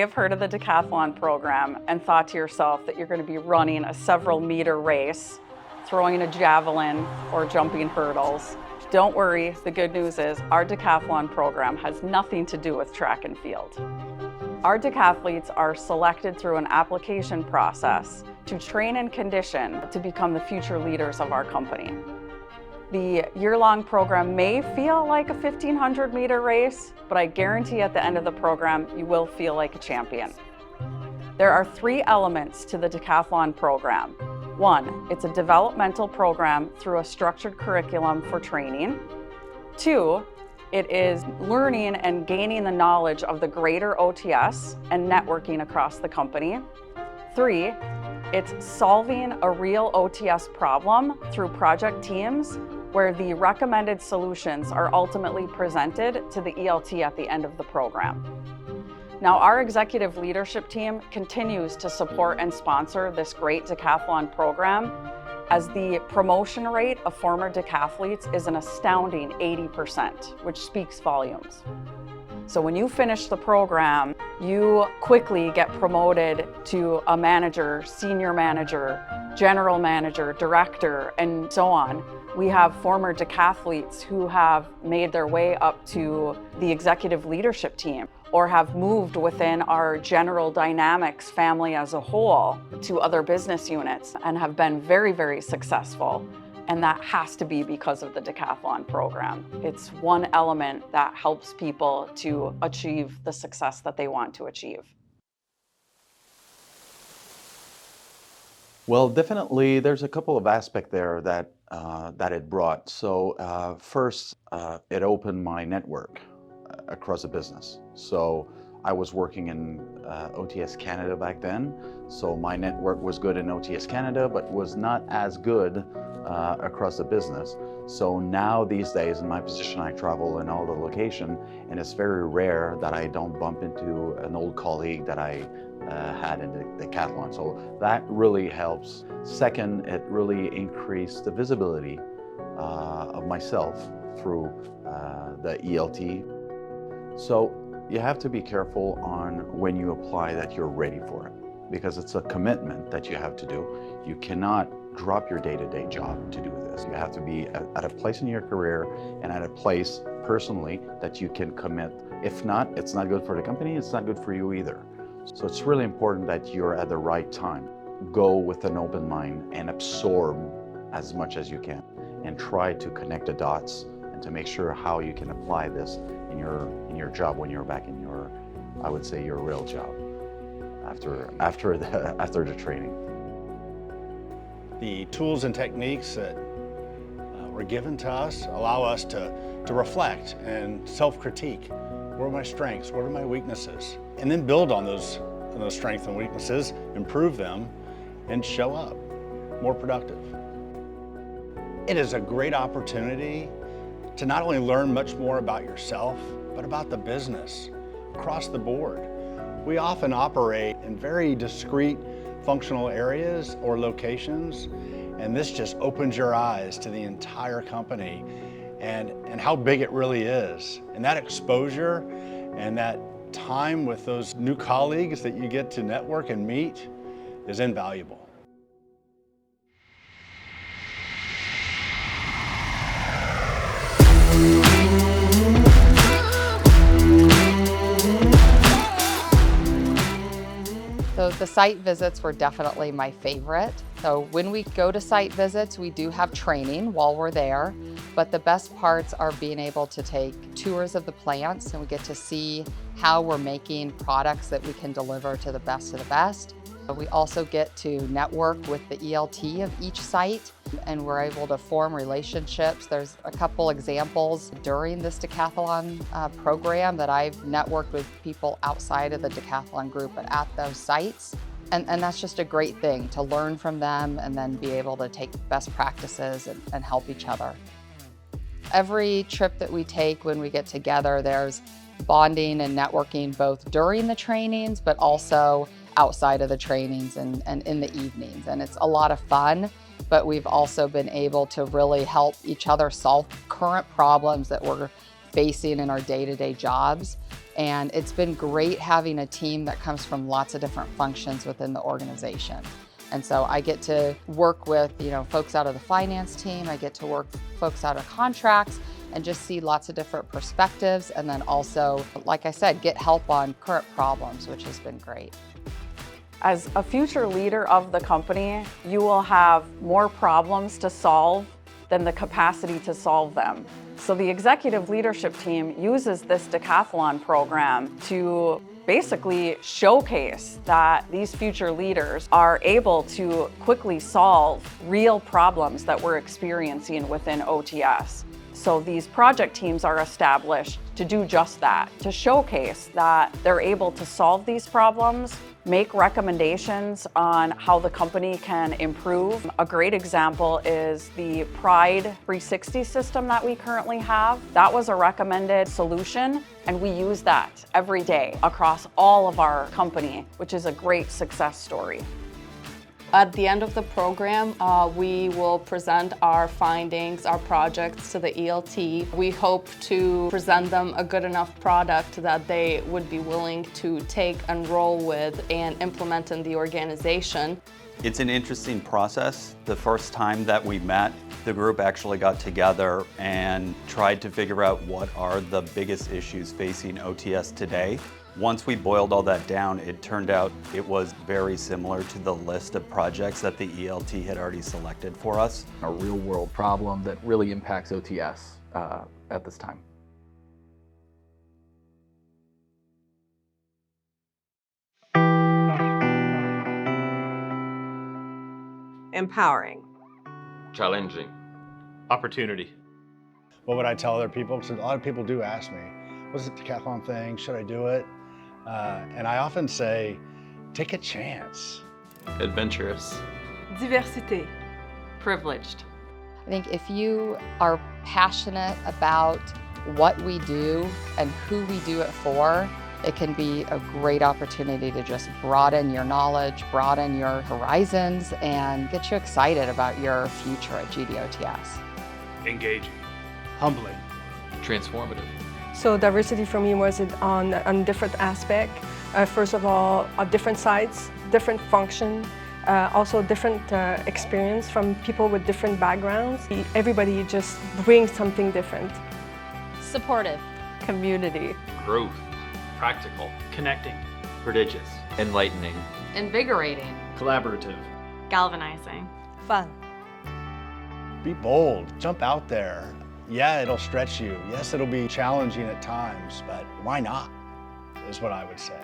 have heard of the Decathlon program and thought to yourself that you're going to be running a several meter race, throwing a javelin, or jumping hurdles. Don't worry, the good news is our Decathlon program has nothing to do with track and field. Our decathletes are selected through an application process to train and condition to become the future leaders of our company. The year-long program may feel like a 1,500 meter race, but I guarantee at the end of the program, you will feel like a champion. There are 3 elements to the Decathlon program. 1, it's a developmental program through a structured curriculum for training. 2, it is learning and gaining the knowledge of the greater OTS and networking across the company. 3, it's solving a real OTS problem through project teams where the recommended solutions are ultimately presented to the ELT at the end of the program. Now, our executive leadership team continues to support and sponsor this great Decathlon program, as the promotion rate of former decathletes is an astounding 80%, which speaks volumes. So when you finish the program, you quickly get promoted to a manager, senior manager, general manager, director, and so on. We have former decathletes who have made their way up to the executive leadership team or have moved within our General Dynamics family as a whole to other business units and have been very, very successful. And that has to be because of the Decathlon program. It's one element that helps people to achieve the success that they want to achieve. Well, definitely, there's a couple of aspects there that it brought. So first, it opened my network across the business. So I was working in OTS Canada back then, so my network was good in OTS Canada, but was not as good across the business. So now these days in my position, I travel in all the location, and it's very rare that I don't bump into an old colleague that I had in the Decathlon. So that really helps. Second, it really increased the visibility of myself through the ELT. So you have to be careful on when you apply that you're ready for it, because it's a commitment that you have to do. You cannot drop your day-to-day job to do this. You have to be at a place in your career and at a place personally that you can commit. If not, it's not good for the company, it's not good for you either. So it's really important that you're at the right time. Go with an open mind and absorb as much as you can and try to connect the dots and to make sure how you can apply this in your job when you're back in your, I would say, your real job after the training. The tools and techniques that were given to us allow us to reflect and self-critique. What are my strengths? What are my weaknesses? And then build on those strengths and weaknesses, improve them, and show up more productive. It is a great opportunity to not only learn much more about yourself, but about the business across the board. We often operate in very discrete functional areas or locations, and this just opens your eyes to the entire company and how big it really is. And that exposure and that time with those new colleagues that you get to network and meet is invaluable. So the site visits were definitely my favorite. So when we go to site visits, we do have training while we're there, but the best parts are being able to take tours of the plants, and we get to see how we're making products that we can deliver to the best of the best. We also get to network with the ELT of each site, and we're able to form relationships. There's a couple examples during this Decathlon program that I've networked with people outside of the Decathlon group but at those sites. And that's just a great thing to learn from them and then be able to take best practices and help each other. Every trip that we take when we get together, there's bonding and networking both during the trainings, but also outside of the trainings and in the evenings. And it's a lot of fun, but we've also been able to really help each other solve current problems that we're facing in our day-to-day jobs. And it's been great having a team that comes from lots of different functions within the organization. And so I get to work with, folks out of the finance team, I get to work with folks out of contracts, and just see lots of different perspectives. And then also, like I said, get help on current problems, which has been great. As a future leader of the company, you will have more problems to solve than the capacity to solve them. So the executive leadership team uses this Decathlon program to basically showcase that these future leaders are able to quickly solve real problems that we're experiencing within OTS. So these project teams are established to do just that, to showcase that they're able to solve these problems, make recommendations on how the company can improve. A great example is the Pride 360 system that we currently have. That was a recommended solution, and we use that every day across all of our company, which is a great success story. At the end of the program, we will present our findings, our projects to the ELT. We hope to present them a good enough product that they would be willing to take and roll with and implement in the organization. It's an interesting process. The first time that we met, the group actually got together and tried to figure out what are the biggest issues facing OTS today. Once we boiled all that down, it turned out it was very similar to the list of projects that the ELT had already selected for us. A real-world problem that really impacts OTS at this time. Empowering. Challenging. Opportunity. What would I tell other people? Because a lot of people do ask me, what's the Decathlon thing? Should I do it? And I often say, take a chance. Adventurous. Diversité. Privileged. I think if you are passionate about what we do and who we do it for, it can be a great opportunity to just broaden your knowledge, broaden your horizons, and get you excited about your future at GD-OTS. Engaging. Humbling. Transformative. So diversity for me was on different aspects. First of all, different sites, different function, also different experience from people with different backgrounds. Everybody just brings something different. Supportive. Community. Growth. Practical. Connecting. Prodigious. Enlightening. Invigorating. Collaborative. Galvanizing. Fun. Be bold, jump out there. Yeah, it'll stretch you. Yes, it'll be challenging at times, but why not, is what I would say.